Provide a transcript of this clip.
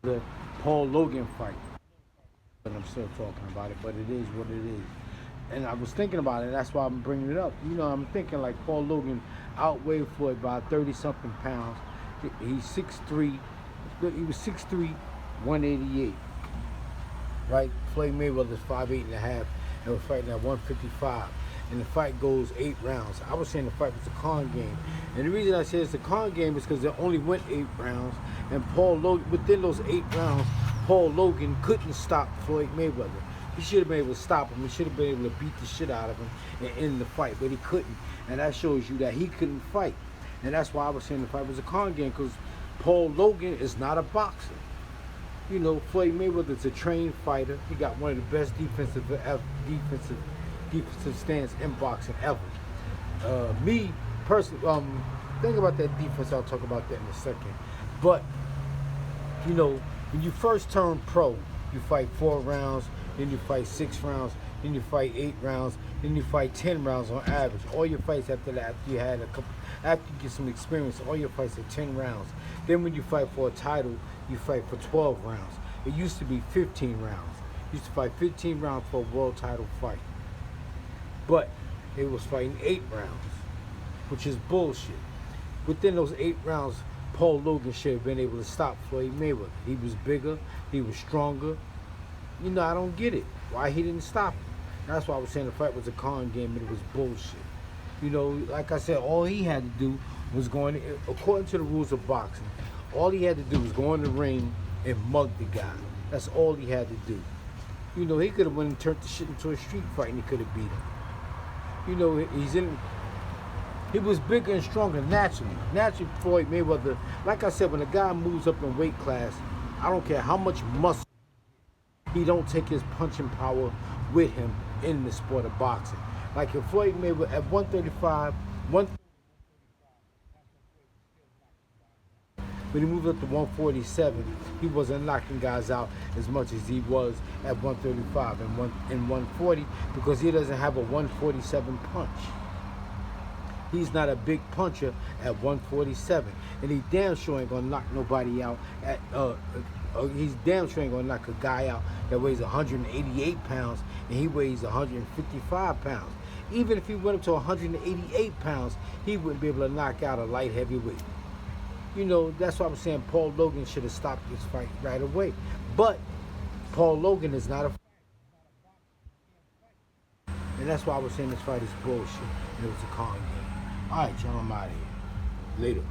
the Paul Logan fight. But I'm still talking about it, but it is what it is. And I was thinking about it, that's why I'm bringing it up. I'm thinking like Paul Logan outweighed Floyd by 30 something pounds. He's 6'3", he was 6'3", 188, right? Floyd Mayweather's 5'8" and a half, and we're fighting at 155. And the fight goes 8 rounds. I was saying the fight was a con game. And the reason I say it's a con game is because it only went 8 rounds. And Paul Logan, within those 8 rounds, Paul Logan couldn't stop Floyd Mayweather. He should have been able to stop him. He should have been able to beat the shit out of him and end the fight, but he couldn't. And that shows you that he couldn't fight. And that's why I was saying the fight was a con game, because Paul Logan is not a boxer. Floyd Mayweather's a trained fighter. He got one of the best defensive stance in boxing ever. Me personally, think about that defense. I'll talk about that in a second. But when you first turn pro, you fight 4 rounds, then you fight 6 rounds, then you fight 8 rounds, then you fight 10 rounds on average. All your fights after that, after you get some experience, all your fights are 10 rounds. Then when you fight for a title, you fight for 12 rounds. It used to be 15 rounds. You used to fight 15 rounds for a world title fight. But they was fighting 8 rounds, which is bullshit. Within those 8 rounds, Paul Logan should have been able to stop Floyd Mayweather. He was bigger, he was stronger. I don't get it. Why he didn't stop him. That's why I was saying the fight was a con game and it was bullshit. Like I said, all he had to do was according to the rules of boxing, all he had to do was go in the ring and mug the guy. That's all he had to do. He could have went and turned the shit into a street fight and he could have beat him. He was bigger and stronger naturally. Naturally, Floyd Mayweather, like I said, when a guy moves up in weight class, I don't care how much muscle, he don't take his punching power with him in the sport of boxing. Like if Floyd Mayweather at 135, when he moved up to 147, he wasn't knocking guys out as much as he was at 135 and 140, because he doesn't have a 147 punch. He's not a big puncher at 147, and he damn sure ain't gonna knock nobody out at. He's damn sure ain't gonna knock a guy out that weighs 188 pounds and he weighs 155 pounds. Even if he went up to 188 pounds, he wouldn't be able to knock out a light heavyweight. That's why I'm saying Paul Logan should have stopped this fight right away. But Paul Logan is not a. And that's why I was saying this fight is bullshit and it was a con game. All right, y'all, I'm out of here. Later.